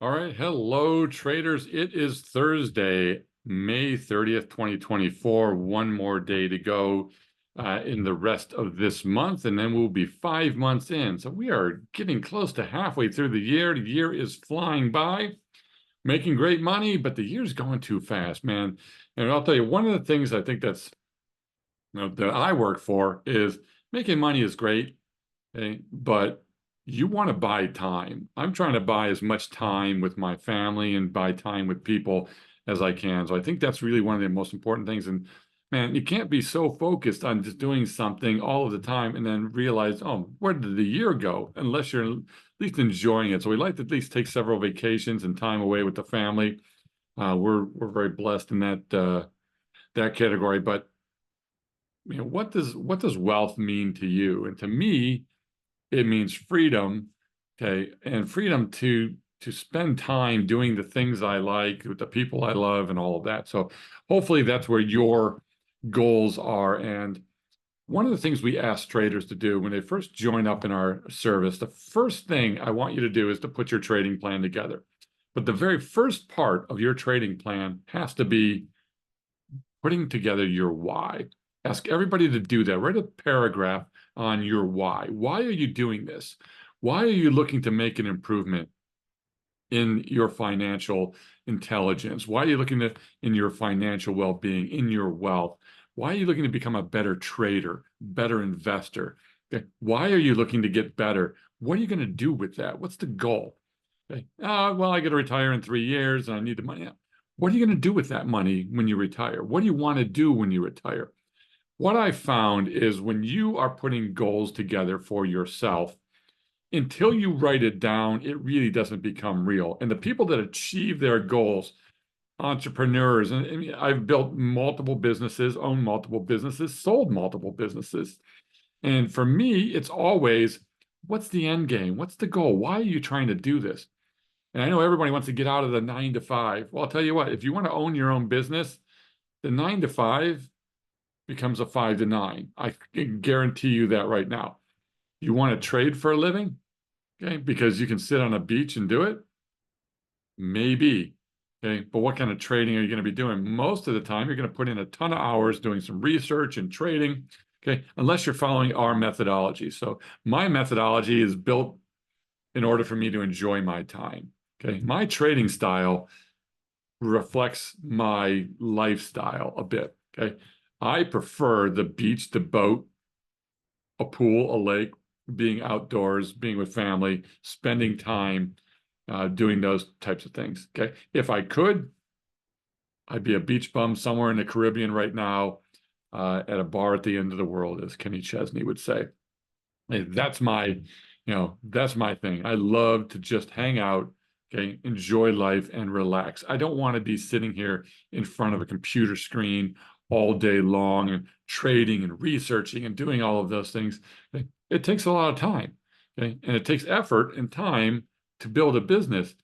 All right. Hello, traders. It is Thursday, May 30th, 2024. One more day to go in the rest of this month, and then we'll be 5 months in. So we are getting close to halfway through the year. The year is flying by, making great money, but the year's going too fast, man. And I'll tell you, one of the things I think that I work for is making money is great, okay? But you want to buy time. I'm trying to buy as much time with my family and buy time with people as I can. So I think that's really one of the most important things. And man, you can't be so focused on just doing something all of the time and then realize, oh, where did the year go? Unless you're at least enjoying it. So we like to at least take several vacations and time away with the family. We're very blessed in that category. But what does wealth mean to you? And to me, it means freedom, okay, and freedom to spend time doing the things I like with the people I love and all of that. So hopefully that's where your goals are. And one of the things we ask traders to do when they first join up in our service, the first thing I want you to do is to put your trading plan together. But the very first part of your trading plan has to be putting together your why. Ask everybody to do that. Write a paragraph on your why. Why are you doing this? Why are you looking to make an improvement in your financial intelligence? Why are you looking to in your financial well-being, in your wealth? Why are you looking to become a better trader, better investor? Okay. Why are you looking to get better? What are you going to do with that? What's the goal? Okay. Well, I got to retire in 3 years and I need the money. What are you going to do with that money when you retire? What do you want to do when you retire? What I found is when you are putting goals together for yourself, until you write it down, it really doesn't become real. And the people that achieve their goals, entrepreneurs, and I mean, I've built multiple businesses, owned multiple businesses, sold multiple businesses. And for me, it's always, what's the end game? What's the goal? Why are you trying to do this? And I know everybody wants to get out of the 9 to 5. Well, I'll tell you what, if you want to own your own business, the 9 to 5 becomes a 5 to 9. I can guarantee you that right now. You want to trade for a living? Okay, because you can sit on a beach and do it? Maybe. Okay, but what kind of trading are you going to be doing? Most of the time, you're going to put in a ton of hours doing some research and trading. Okay, unless you're following our methodology. So my methodology is built in order for me to enjoy my time. Okay, my trading style reflects my lifestyle a bit. Okay, I prefer the beach, the boat, a pool, a lake, being outdoors, being with family, spending time doing those types of things. Okay. If I could, I'd be a beach bum somewhere in the Caribbean right now at a bar at the end of the world, as Kenny Chesney would say. Hey, that's my thing. I love to just hang out, okay, enjoy life and relax. I don't want to be sitting here in front of a computer screen all day long and trading and researching and doing all of those things. Okay? It takes a lot of time, okay? And it takes effort and time to build a business.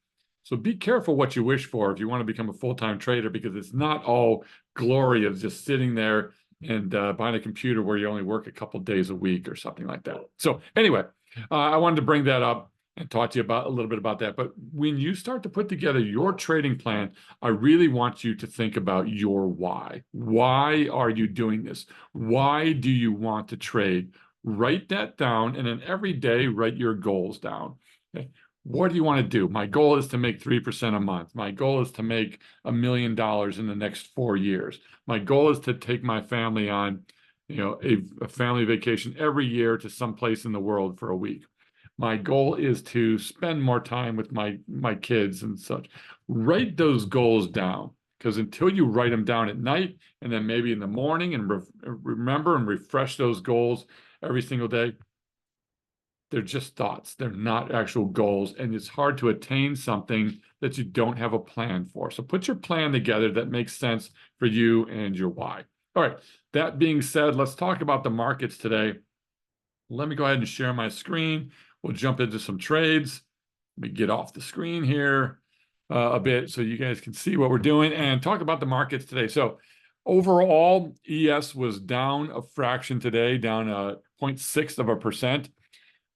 So be careful what you wish for if you want to become a full-time trader, because it's not all glory of just sitting there and behind a computer where you only work a couple days a week or something like that. So anyway, I wanted to bring that up and talk to you about a little bit about that. But when you start to put together your trading plan, I really want you to think about your why. Why are you doing this? Why do you want to trade? Write that down, and then every day write your goals down. Okay. What do you want to do? My goal is to make 3% a month. My goal is to make $1 million in the next 4 years. My goal is to take my family on, a family vacation every year to some place in the world for a week. My goal is to spend more time with my kids and such. Write those goals down, because until you write them down at night and then maybe in the morning and remember and refresh those goals every single day, they're just thoughts. They're not actual goals. And it's hard to attain something that you don't have a plan for. So put your plan together that makes sense for you and your why. All right. That being said, let's talk about the markets today. Let me go ahead and share my screen. We'll jump into some trades. Let me get off the screen here a bit so you guys can see what we're doing and talk about the markets today. So overall, ES was down a fraction today, down 0.6%.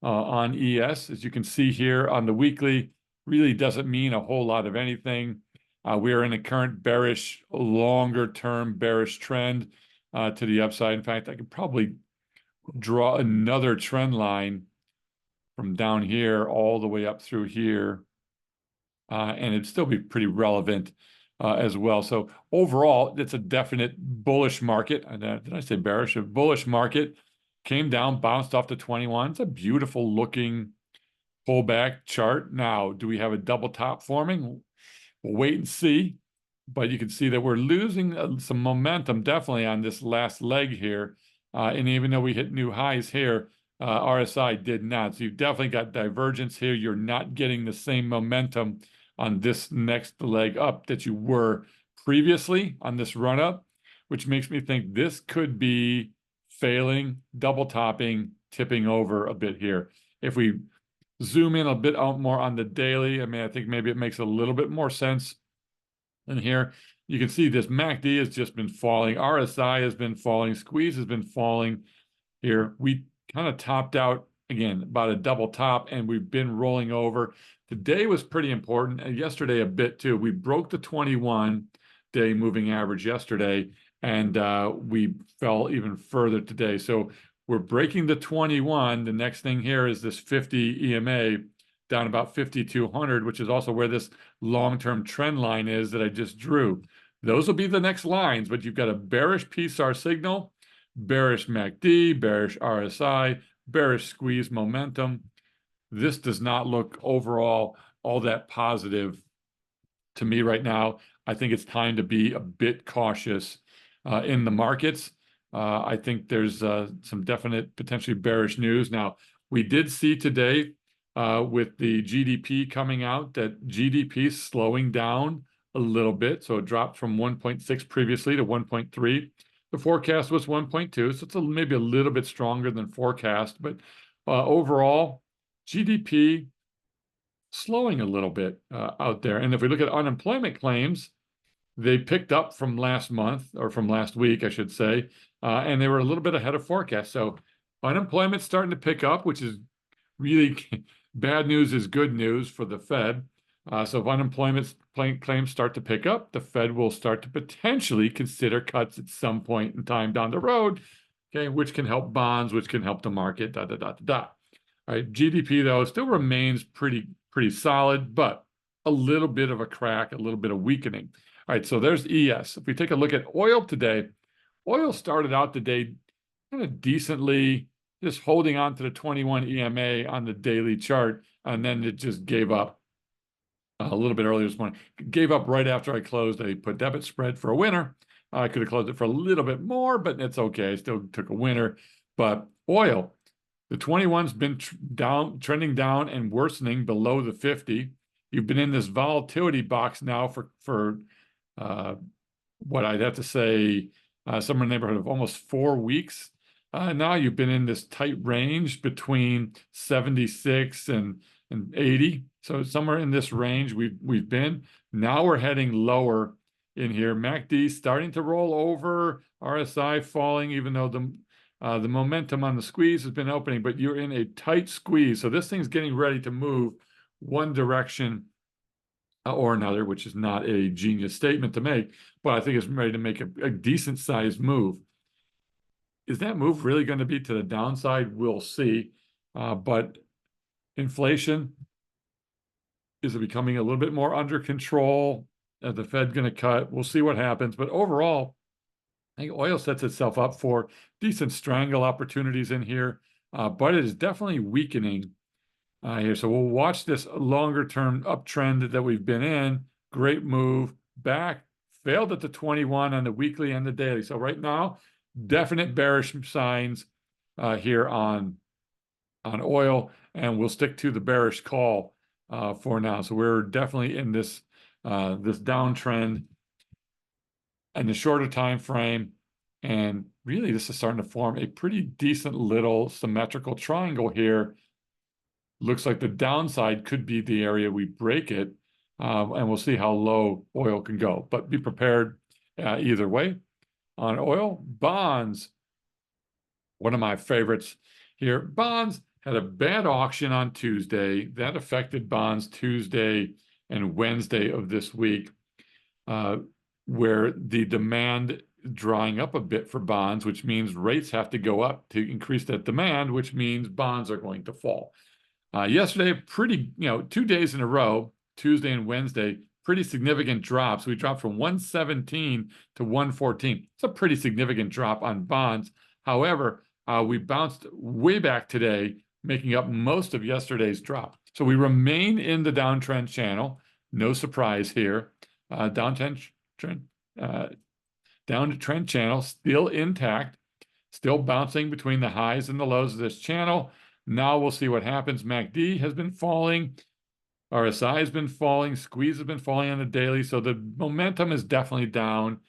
On ES. As you can see here on the weekly, really doesn't mean a whole lot of anything. We are in a current bearish, longer-term bearish trend to the upside. In fact, I could probably draw another trend line from down here all the way up through here, and it'd still be pretty relevant as well. So overall, it's a definite bullish market. Did I say bearish? A bullish market. Came down, bounced off to 21. It's a beautiful looking pullback chart. Now, do we have a double top forming? We'll wait and see. But you can see that we're losing some momentum definitely on this last leg here. And even though we hit new highs here, RSI did not. So you've definitely got divergence here. You're not getting the same momentum on this next leg up that you were previously on this run up, which makes me think this could be failing, double topping, tipping over a bit here. If we zoom in a bit out more on the daily, I mean, I think maybe it makes a little bit more sense. And here you can see this MACD has just been falling. RSI has been falling. Squeeze has been falling here. We kind of topped out again, about a double top, and we've been rolling over. Today was pretty important, and yesterday a bit too. We broke the 21-day moving average yesterday, and we fell even further today. So we're breaking the 21. The next thing here is this 50 EMA down about 5,200, which is also where this long-term trend line is that I just drew. Those will be the next lines, but you've got a bearish PSAR signal, bearish MACD, bearish RSI, bearish squeeze momentum. This does not look overall all that positive to me right now. I think it's time to be a bit cautious in the markets. I think there's some definite potentially bearish news. Now, we did see today with the GDP coming out that GDP is slowing down a little bit. So it dropped from 1.6 previously to 1.3. The forecast was 1.2, so it's maybe a little bit stronger than forecast. But overall, GDP slowing a little bit out there. And if we look at unemployment claims, they picked up from last month, or from last week, I should say, and they were a little bit ahead of forecast. So unemployment's starting to pick up, which is really bad news is good news for the Fed. So if unemployment claims start to pick up, the Fed will start to potentially consider cuts at some point in time down the road, okay, which can help bonds, which can help the market, da, da, da, da, da. All right, GDP, though, still remains pretty solid, but a little bit of a crack, a little bit of weakening. All right, so there's ES. If we take a look at oil today, oil started out the day kind of decently, just holding on to the 21 EMA on the daily chart, and then it just gave up a little bit earlier this morning. Gave up right after I closed. I put debit spread for a winner. I could have closed it for a little bit more, but it's okay. I still took a winner. But oil, the 21's been trending down and worsening below the 50. You've been in this volatility box now for what I'd have to say, somewhere in the neighborhood of almost 4 weeks. Now you've been in this tight range between 76 and 80. So somewhere in this range we've been. Now we're heading lower in here. MACD starting to roll over, RSI falling, even though the momentum on the squeeze has been opening, but you're in a tight squeeze. So this thing's getting ready to move one direction or another, which is not a genius statement to make, but I think it's ready to make a decent sized move. Is that move really going to be to the downside? We'll see. But inflation, is it becoming a little bit more under control? Is the Fed going to cut? We'll see what happens. But overall, I think oil sets itself up for decent strangle opportunities in here, but it is definitely weakening here. So we'll watch this longer term uptrend that we've been in. Great move back, failed at the 21 on the weekly and the daily. So right now, definite bearish signs here on oil, and we'll stick to the bearish call for now. So we're definitely in this downtrend in the shorter time frame, and really this is starting to form a pretty decent little symmetrical triangle here. Looks like the downside could be the area we break it, and we'll see how low oil can go, but be prepared either way. On oil, bonds, one of my favorites here. Bonds had a bad auction on Tuesday. That affected bonds Tuesday and Wednesday of this week, where the demand drying up a bit for bonds, which means rates have to go up to increase that demand, which means bonds are going to fall. Yesterday, pretty, 2 days in a row, Tuesday and Wednesday, pretty significant drops. We dropped from 117 to 114. It's a pretty significant drop on bonds. However, we bounced way back today, making up most of yesterday's drop. So we remain in the downtrend channel. No surprise here. Downtrend channel still intact, still bouncing between the highs and the lows of this channel. Now we'll see what happens. MACD has been falling. RSI has been falling. Squeeze has been falling on the daily. So the momentum is definitely down.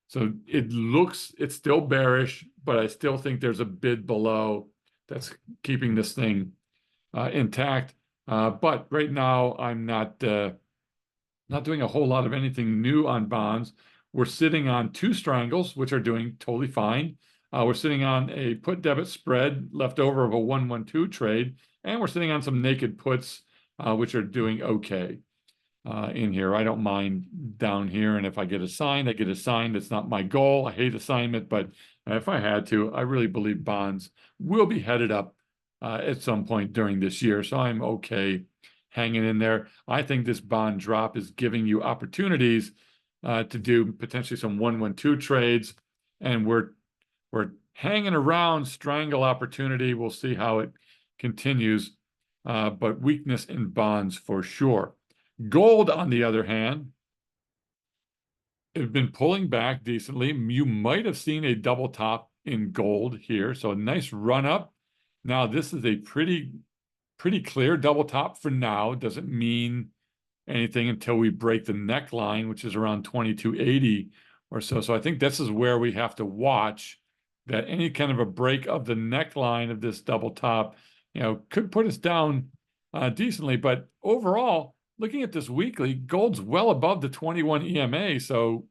So it's still bearish, but I still think there's a bid below that's keeping this thing intact. But right now, I'm not doing a whole lot of anything new on bonds. We're sitting on 2 strangles, which are doing totally fine. We're sitting on a put debit spread left over of a 112 trade, and we're sitting on some naked puts, which are doing okay in here. I don't mind down here, and if I get assigned, I get assigned. It's not my goal. I hate assignment, but if I had to, I really believe bonds will be headed up at some point during this year, so I'm okay hanging in there. I think this bond drop is giving you opportunities to do potentially some 112 trades, and we're hanging around strangle opportunity. We'll see how it continues, but weakness in bonds for sure. Gold, on the other hand, has been pulling back decently. You might have seen a double top in gold here, so a nice run up. Now, this is a pretty clear double top for now. Doesn't mean anything until we break the neckline, which is around 2280 or so. So I think this is where we have to watch that any kind of a break of the neckline of this double top, could put us down decently. But overall, looking at this weekly, gold's well above the 21 EMA. So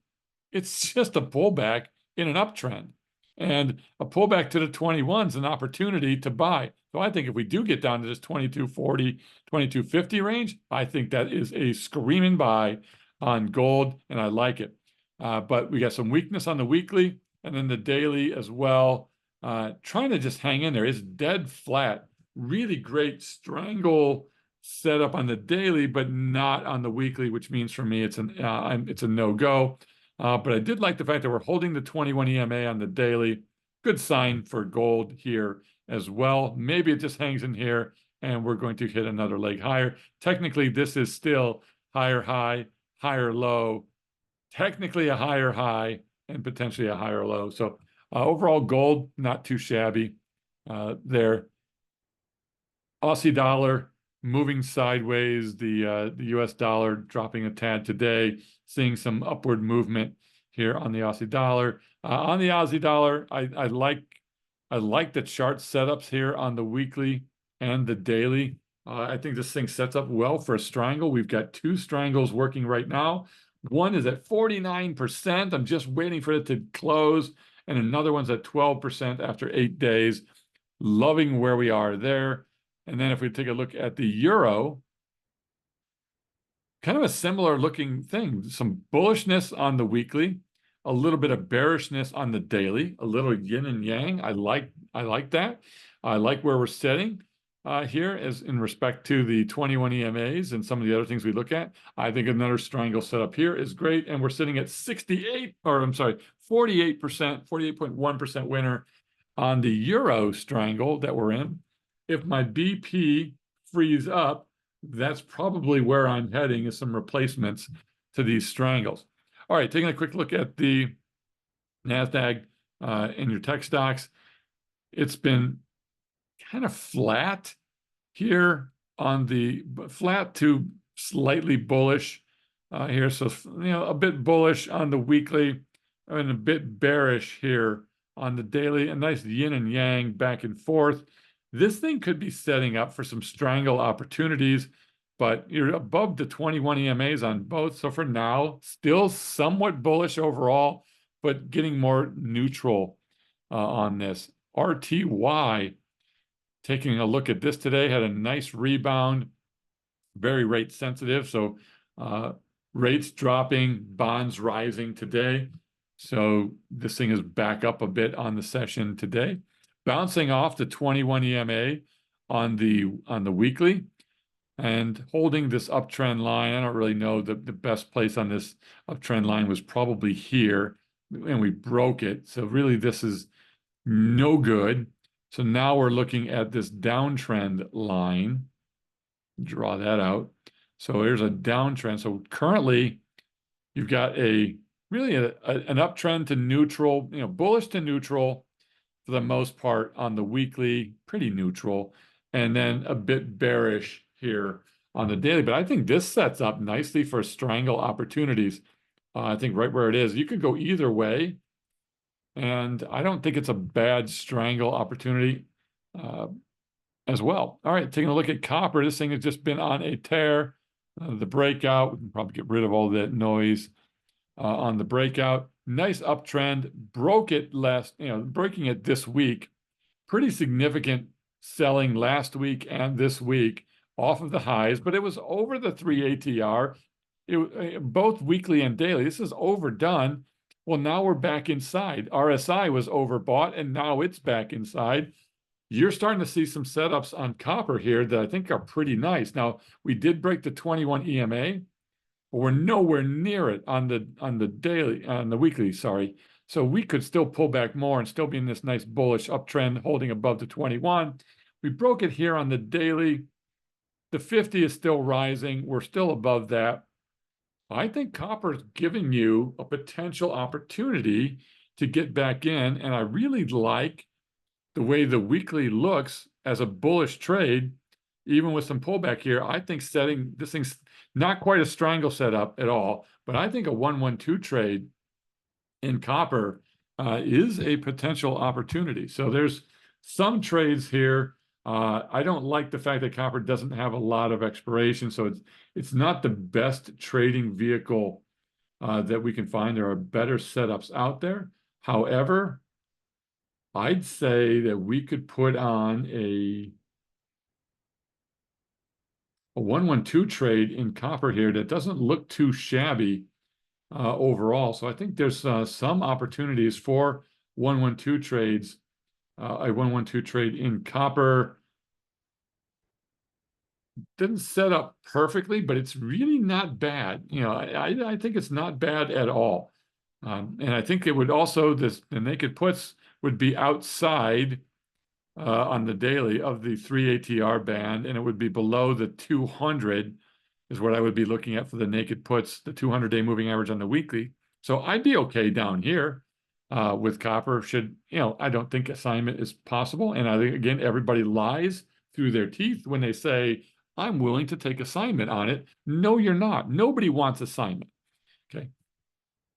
it's just a pullback in an uptrend. And a pullback to the 21 is an opportunity to buy. So I think if we do get down to this 2240, 2250 range, I think that is a screaming buy on gold, and I like it. But we got some weakness on the weekly and then the daily as well. Trying to just hang in there. It's dead flat. Really great strangle setup on the daily, but not on the weekly, which means for me it's a no-go. But I did like the fact that we're holding the 21 EMA on the daily. Good sign for gold here as well. Maybe it just hangs in here and we're going to hit another leg higher. Technically, this is still higher high, higher low, technically a higher high, and potentially a higher low. So overall, gold, not too shabby there. Aussie dollar moving sideways, the US dollar dropping a tad today, seeing some upward movement here on the Aussie dollar. On the Aussie dollar, I like the chart setups here on the weekly and the daily. I think this thing sets up well for a strangle. We've got 2 strangles working right now. One is at 49%. I'm just waiting for it to close. And another one's at 12% after 8 days. Loving where we are there. And then if we take a look at the euro, kind of a similar looking thing. Some bullishness on the weekly, a little bit of bearishness on the daily, a little yin and yang. I like that. I like where we're sitting here as in respect to the 21 EMAs and some of the other things we look at. I think another strangle setup here is great. And we're sitting at 48%, 48.1% winner on the euro strangle that we're in. If my BP frees up, that's probably where I'm heading, is some replacements to these strangles. All right, taking a quick look at the NASDAQ in your tech stocks. It's been kind of flat here on the flat to slightly bullish here. So, a bit bullish on the weekly and a bit bearish here on the daily. A nice yin and yang back and forth. This thing could be setting up for some strangle opportunities, but you're above the 21 EMAs on both. So for now, still somewhat bullish overall, but getting more neutral on this. RTY taking a look at this today, had a nice rebound, very rate sensitive. So rates dropping, bonds rising today. So this thing is back up a bit on the session today, bouncing off the 21 EMA on the weekly and holding this uptrend line. I don't really know the best place on this uptrend line was probably here, and we broke it. So really this is no good. So now we're looking at this downtrend line. Draw that out. So there's a downtrend. So currently you've got an uptrend to neutral, bullish to neutral for the most part on the weekly, pretty neutral, and then a bit bearish here on the daily. But I think this sets up nicely for strangle opportunities. I think right where it is, you could go either way, and I don't think it's a bad strangle opportunity as well. All right, taking a look at copper. This thing has just been on a tear. The breakout, we can probably get rid of all that noise on the breakout. Nice uptrend, broke it breaking it this week. Pretty significant selling last week and this week off of the highs, but it was over the 3 ATR, both weekly and daily. This is overdone. Well, now we're back inside. RSI was overbought, and now it's back inside. You're starting to see some setups on copper here that I think are pretty nice. Now, we did break the 21 EMA, but we're nowhere near it on the weekly, sorry. So we could still pull back more and still be in this nice bullish uptrend holding above the 21. We broke it here on the daily. The 50 is still rising. We're still above that. I think copper is giving you a potential opportunity to get back in, and I really like the way the weekly looks as a bullish trade, even with some pullback here. I think setting this thing's not quite a strangle setup at all, but I think a 1-1-2 trade in copper is a potential opportunity. So there's some trades here. I don't like the fact that copper doesn't have a lot of expiration, so it's not the best trading vehicle that we can find. There are better setups out there. However, I'd say that we could put on a 1-1-2 trade in copper here that doesn't look too shabby overall. So I think there's some opportunities for 1-1-2 trades. A 1-1-2 trade in copper didn't set up perfectly, but it's really not bad. I think it's not bad at all. And I think it would also, the naked puts would be outside on the daily of the 3 ATR band, and it would be below the 200 is what I would be looking at for the naked puts, the 200-day moving average on the weekly. So I'd be okay down here with copper. I don't think assignment is possible. And I think, again, everybody lies through their teeth when they say, I'm willing to take assignment on it. No, you're not. Nobody wants assignment. Okay.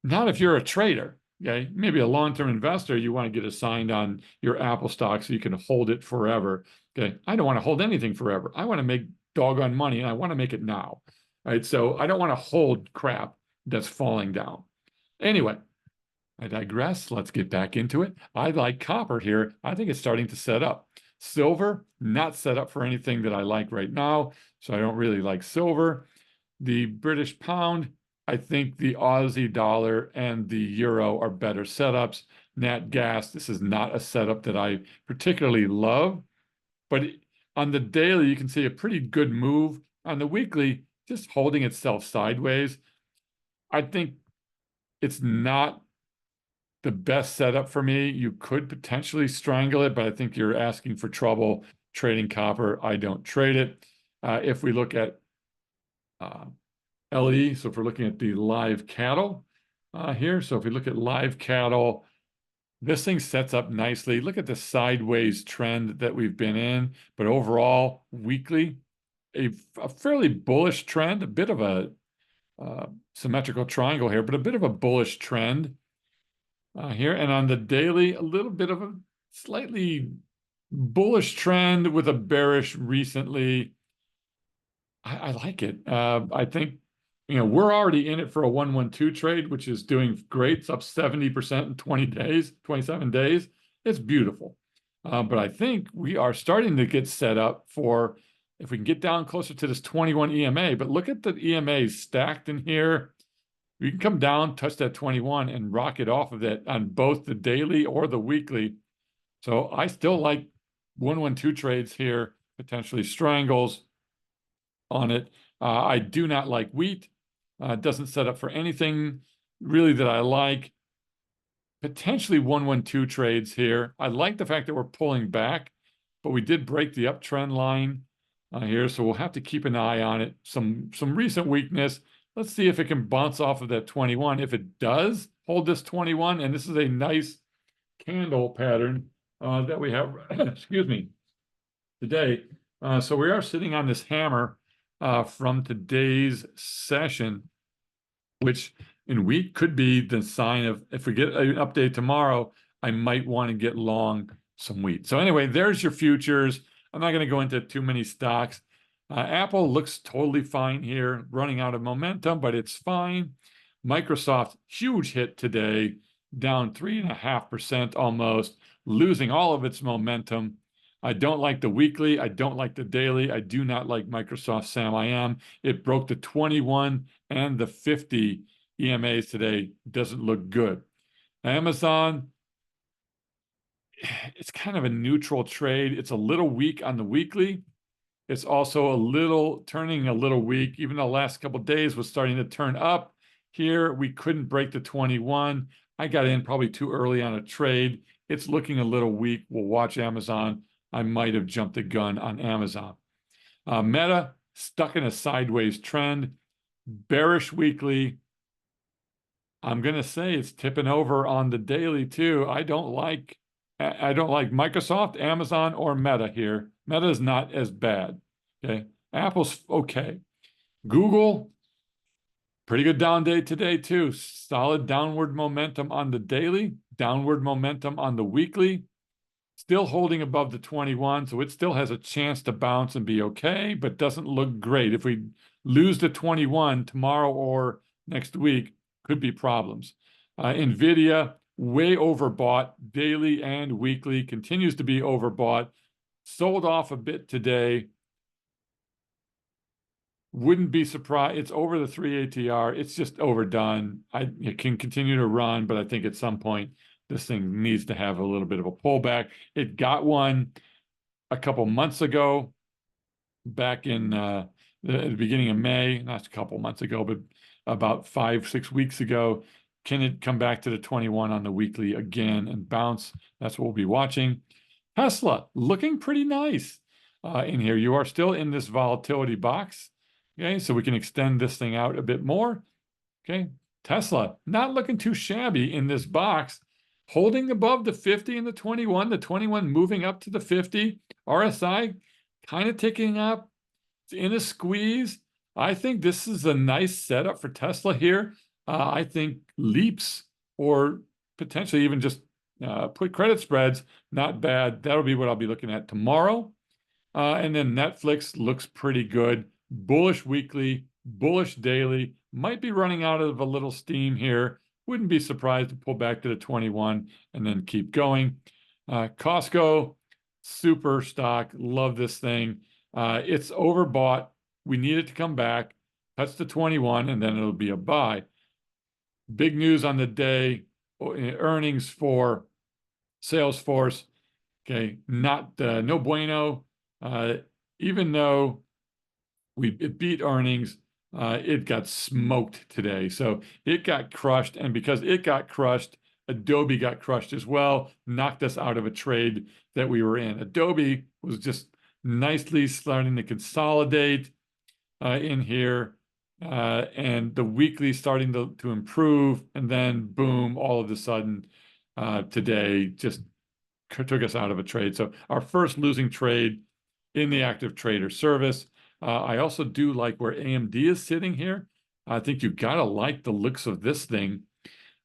Not if you're a trader. Okay, maybe a long-term investor, you want to get assigned on your Apple stock so you can hold it forever. Okay, I don't want to hold anything forever. I want to make doggone money, and I want to make it now. All right, so I don't want to hold crap that's falling down. Anyway, I digress. Let's get back into it. I like copper here. I think it's starting to set up. Silver, not set up for anything that I like right now, so I don't really like silver. The British pound, I think the Aussie dollar and the euro are better setups. Nat gas, this is not a setup that I particularly love, but on the daily, you can see a pretty good move. On the weekly, just holding itself sideways. I think it's not the best setup for me. You could potentially strangle it, but I think you're asking for trouble trading copper. I don't trade it. If we look at LE, so if we're looking at the live cattle here, so if we look at live cattle, this thing sets up nicely. Look at the sideways trend that we've been in, but overall, weekly, a fairly bullish trend, a bit of a symmetrical triangle here, but a bit of a bullish trend here. And on the daily, a little bit of a slightly bullish trend with a bearish recently. I like it. I think we're already in it for a 1-1-2 trade, which is doing great. It's up 70% in 20 days, 27 days. It's beautiful. But I think we are starting to get set up for if we can get down closer to this 21 EMA. But look at the EMA stacked in here. We can come down, touch that 21, and rock it off of that on both the daily or the weekly. So I still like 112 trades here, potentially Strangles on it. I do not like wheat. It doesn't set up for anything really that I like. Potentially 112 trades here. I like the fact that we're pulling back, but we did break the uptrend line here, so we'll have to keep an eye on it. Some recent weakness. Let's see if it can bounce off of that 21. If it does hold this 21, and this is a nice candle pattern that we have, excuse me, today. So we are sitting on this hammer from today's session, which in wheat could be the sign of if we get an update tomorrow, I might want to get long some wheat. So anyway, there's your futures. I'm not going to go into too many stocks. Apple looks totally fine here, running out of momentum, but it's fine. Microsoft, huge hit today, down 3.5% almost, losing all of its momentum. I don't like the weekly. I don't like the daily. I do not like Microsoft SAM. It broke the 21 and the 50 EMAs today. Doesn't look good. Amazon, it's kind of a neutral trade. It's a little weak on the weekly. It's also turning a little weak. Even the last couple of days was starting to turn up. Here, we couldn't break the 21. I got in probably too early on a trade. It's looking a little weak. We'll watch Amazon. I might have jumped the gun on Amazon. Meta, stuck in a sideways trend. Bearish weekly. I'm going to say it's tipping over on the daily too. I don't like Microsoft, Amazon, or Meta here. Meta is not as bad. Okay. Apple's okay. Google, pretty good down day today too. Solid downward momentum on the daily, downward momentum on the weekly. Still holding above the 21, so it still has a chance to bounce and be okay, but doesn't look great. If we lose the 21 tomorrow or next week, could be problems. NVIDIA, way overbought, daily and weekly, continues to be overbought. Sold off a bit today. Wouldn't be surprised. It's over the 3 ATR. It's just overdone. It can continue to run, but I think at some point, this thing needs to have a little bit of a pullback. It got one a couple months ago, back in the beginning of May, not a couple months ago, but about 5-6 weeks ago. Can it come back to the 21 on the weekly again and bounce? That's what we'll be watching. Tesla, looking pretty nice in here. You are still in this volatility box. Okay, so we can extend this thing out a bit more. Okay, Tesla, not looking too shabby in this box. Holding above the 50 and the 21 moving up to the 50. RSI kind of ticking up. It's in a squeeze. I think this is a nice setup for Tesla here. I think leaps or potentially even just put credit spreads, not bad. That'll be what I'll be looking at tomorrow. And then Netflix looks pretty good. Bullish weekly, bullish daily. Might be running out of a little steam here. Wouldn't be surprised to pull back to the 21 and then keep going. Costco, super stock. Love this thing. It's overbought. We need it to come back, touch the 21, and then it'll be a buy. Big news on the day, earnings for Salesforce. Okay, no bueno. Even though it beat earnings, it got smoked today. So it got crushed. And because it got crushed, Adobe got crushed as well, knocked us out of a trade that we were in. Adobe was just nicely starting to consolidate in here. And the weekly starting to improve. And then boom, all of a sudden today just took us out of a trade. So our first losing trade in the active trader service. I also do like where AMD is sitting here. I think you've got to like the looks of this thing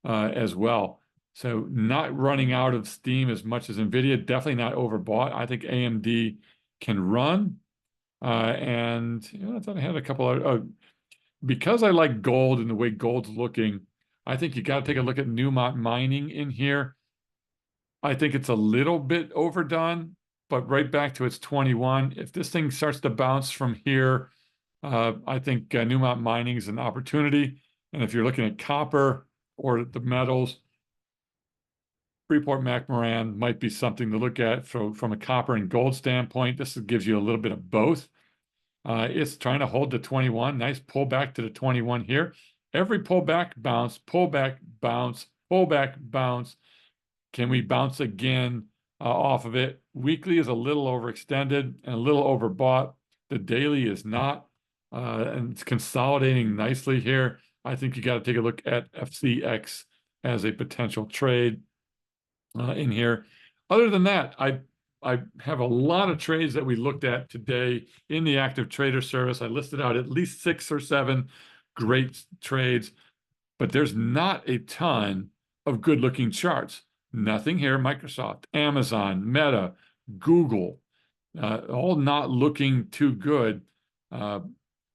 as well. So not running out of steam as much as NVIDIA, definitely not overbought. I think AMD can run. And I thought I had a couple of, because I like gold and the way gold's looking, I think you got to take a look at Newmont Mining in here. I think it's a little bit overdone, but right back to its 21. If this thing starts to bounce from here, I think Newmont Mining is an opportunity. And if you're looking at copper or the metals, Freeport-McMoRan might be something to look at from a copper and gold standpoint. This gives you a little bit of both. It's trying to hold the 21. Nice pullback to the 21 here. Every pullback, bounce, pullback, bounce, pullback, bounce. Can we bounce again off of it? Weekly is a little overextended and a little overbought. The daily is not. And it's consolidating nicely here. I think you got to take a look at FCX as a potential trade in here. Other than that, I have a lot of trades that we looked at today in the active trader service. I listed out at least 6 or 7 great trades, but there's not a ton of good looking charts. Nothing here. Microsoft, Amazon, Meta, Google, all not looking too good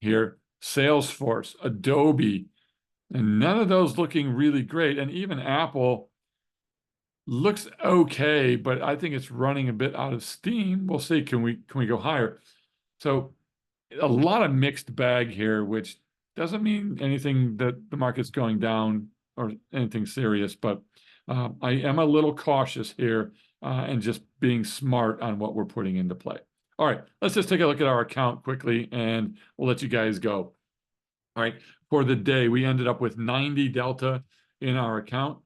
here. Salesforce, Adobe, and none of those looking really great. And even Apple looks okay, but I think it's running a bit out of steam. We'll see. Can we go higher? So a lot of mixed bag here, which doesn't mean anything that the market's going down or anything serious, but I am a little cautious here and just being smart on what we're putting into play. All right, let's just take a look at our account quickly and we'll let you guys go. All right, for the day, we ended up with 90 delta in our account.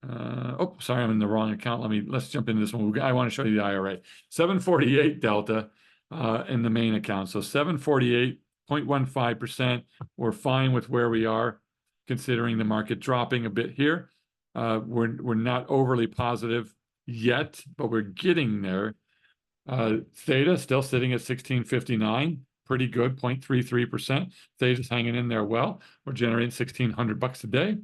Oh, sorry, I'm in the wrong account. Let's jump into this one. I want to show you the IRA. 748 delta in the main account. So 748.15%. We're fine with where we are, considering the market dropping a bit here. We're not overly positive yet, but we're getting there. Theta still sitting at 1659. Pretty good, 0.33%. Theta's hanging in there well. We're generating $1,600 a day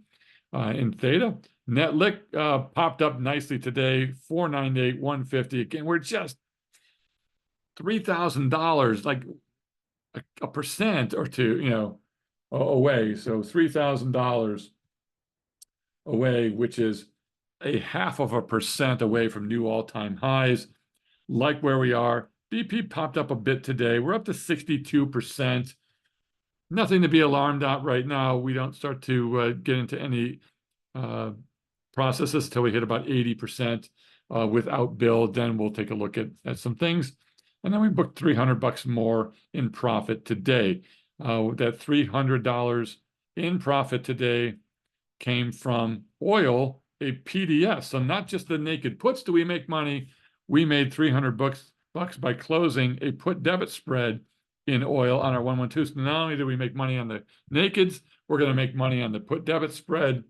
in Theta. Net lick popped up nicely today, 498, 150. Again, we're just $3,000, like a percent or two, away. So $3,000 away, which is a 0.5% away from new all-time highs. Like where we are. BP popped up a bit today. We're up to 62%. Nothing to be alarmed at right now. We don't start to get into any processes until we hit about 80% without build. Then we'll take a look at some things. And then we booked $300 more in profit today. That $300 in profit today came from oil, a PDS. So not just the naked puts do we make money. We made $300 by closing a put debit spread in oil on our 112. So not only do we make money on the nakeds, we're going to make money on the put debit spread,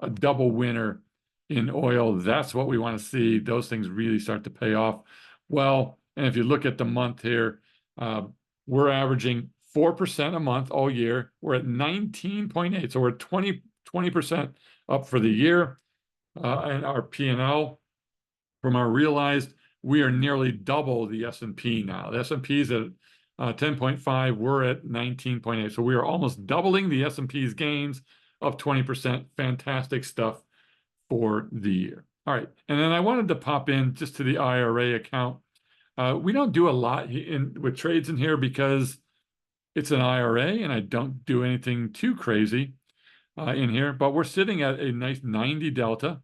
a double winner in oil. That's what we want to see. Those things really start to pay off well. And if you look at the month here, we're averaging 4% a month all year. We're at 19.8. So we're 20% up for the year. And our P&L from our realized, we are nearly double the S&P now. The S&P is at 10.5. We're at 19.8. So we are almost doubling the S&P's gains of 20%. Fantastic stuff for the year. All right. And then I wanted to pop in just to the IRA account. We don't do a lot with trades in here because it's an IRA and I don't do anything too crazy in here, but we're sitting at a nice 90 delta.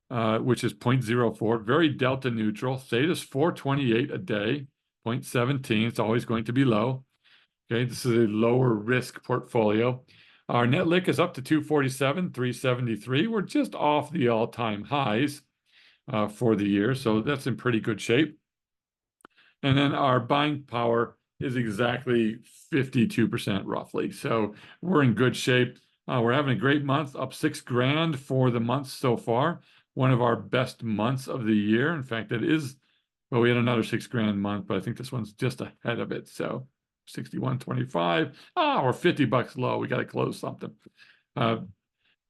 Which is 0.04, very delta neutral. Theta's 428 a day, 0.17. It's always going to be low. Okay, this is a lower risk portfolio. Our net lick is up to 247, 373. We're just off the all-time highs for the year, so that's in pretty good shape. And then our buying power is exactly 52% roughly. So we're in good shape. We're having a great month, up $6,000 for the month so far. One of our best months of the year. In fact, it is, well, we had another $6,000 month, but I think this one's just ahead of it. So 61.25. We're $50 low. We got to close something. So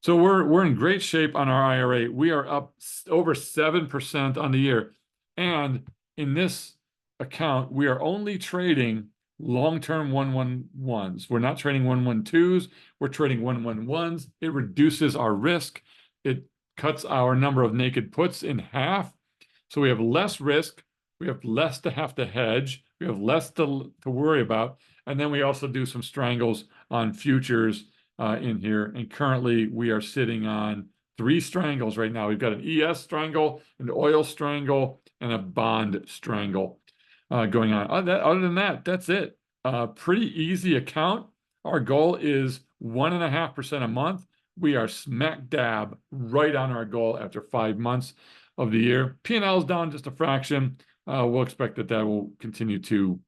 we're in great shape on our IRA. We are up over 7% on the year. And in this account, we are only trading long-term 111s. We're not trading 112s. We're trading 111s. It reduces our risk. It cuts our number of naked puts in half. So we have less risk. We have less to have to hedge. We have less to worry about. And then we also do some strangles on futures in here. And currently we are sitting on 3 strangles right now. We've got an ES strangle, an oil strangle, and a bond strangle going on. Other than that, that's it. Pretty easy account. Our goal is 1.5% a month. We are smack dab right on our goal after 5 months of the year. P&L is down just a fraction. We'll expect that will continue to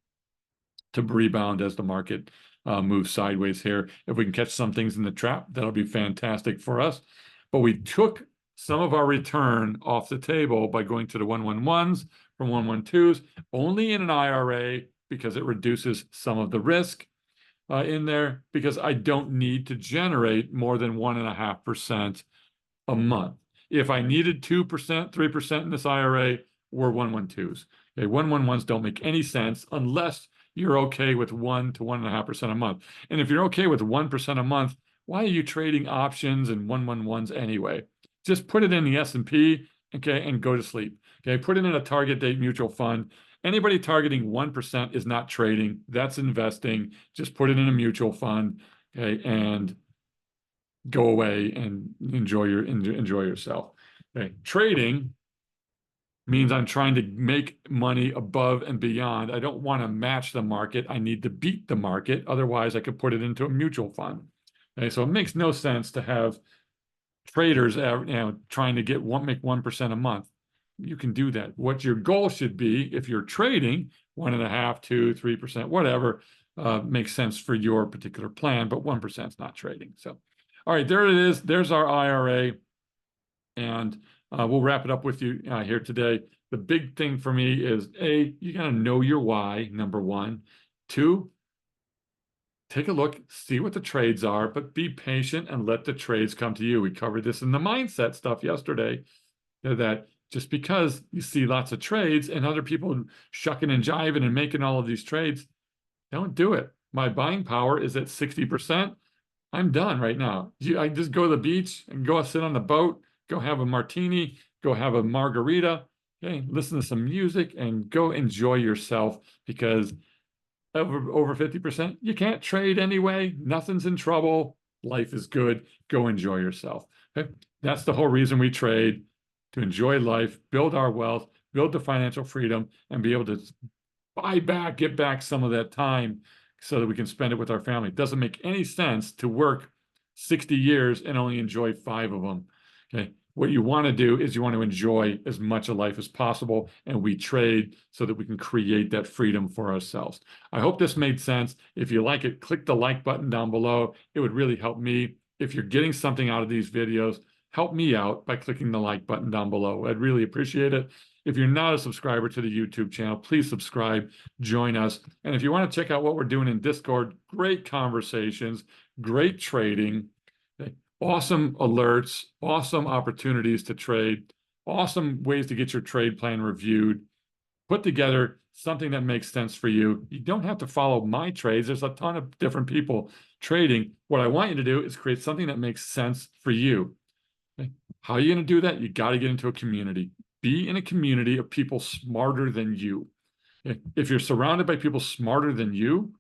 rebound as the market moves sideways here. If we can catch some things in the trap, that'll be fantastic for us. But we took some of our return off the table by going to the 111s from 112s, only in an IRA because it reduces some of the risk in there, because I don't need to generate more than 1.5% a month. If I needed 2%, 3% in this IRA, we're 112s. Okay, 111s don't make any sense unless you're okay with 1 to 1.5% a month. And if you're okay with 1% a month, why are you trading options and 111s anyway? Just put it in the S&P, okay, and go to sleep. Okay, put it in a target date mutual fund. Anybody targeting 1% is not trading. That's investing. Just put it in a mutual fund, okay, and go away and enjoy yourself. Okay, trading means I'm trying to make money above and beyond. I don't want to match the market. I need to beat the market. Otherwise, I could put it into a mutual fund. Okay, so it makes no sense to have traders, trying to make 1% a month. You can do that. What your goal should be, if you're trading 1.5%, 2%, 3%, whatever, makes sense for your particular plan, but 1% is not trading. So, all right, there it is. There's our IRA, and we'll wrap it up with you here today. The big thing for me is, A, you got to know your why, number 1. 2, take a look, see what the trades are, but be patient and let the trades come to you. We covered this in the mindset stuff yesterday, that just because you see lots of trades and other people shucking and jiving and making all of these trades, don't do it. My buying power is at 60%. I'm done right now. I just go to the beach and go sit on the boat, go have a martini, go have a margarita, okay, listen to some music and go enjoy yourself, because over 50%, you can't trade anyway. Nothing's in trouble. Life is good. Go enjoy yourself. Okay? That's the whole reason we trade, to enjoy life, build our wealth, build the financial freedom, and be able to get back some of that time so that we can spend it with our family. It doesn't make any sense to work 60 years and only enjoy 5 of them. Okay. What you want to do is you want to enjoy as much of life as possible, and we trade so that we can create that freedom for ourselves. I hope this made sense. If you like it, click the like button down below. It would really help me. If you're getting something out of these videos, help me out by clicking the like button down below. I'd really appreciate it. If you're not a subscriber to the YouTube channel, please subscribe, join us. And if you want to check out what we're doing in Discord, great conversations, great trading, awesome alerts, awesome opportunities to trade, awesome ways to get your trade plan reviewed, put together something that makes sense for you. You don't have to follow my trades. There's a ton of different people trading. What I want you to do is create something that makes sense for you. Okay? How are you going to do that? You got to get into a community. Be in a community of people smarter than you. Okay? If you're surrounded by people smarter than you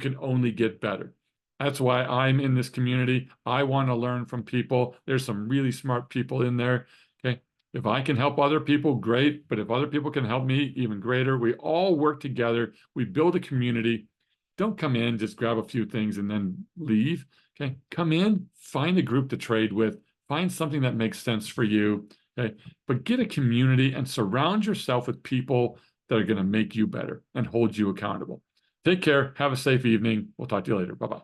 can only get better. That's why I'm in this community. I want to learn from people. There's some really smart people in there. Okay. If I can help other people, great. But if other people can help me, even greater. We all work together. We build a community. Don't come in, just grab a few things and then leave. Okay. Come in, find a group to trade with, find something that makes sense for you. Okay. But get a community and surround yourself with people that are going to make you better and hold you accountable. Take care. Have a safe evening. We'll talk to you later. Bye-bye.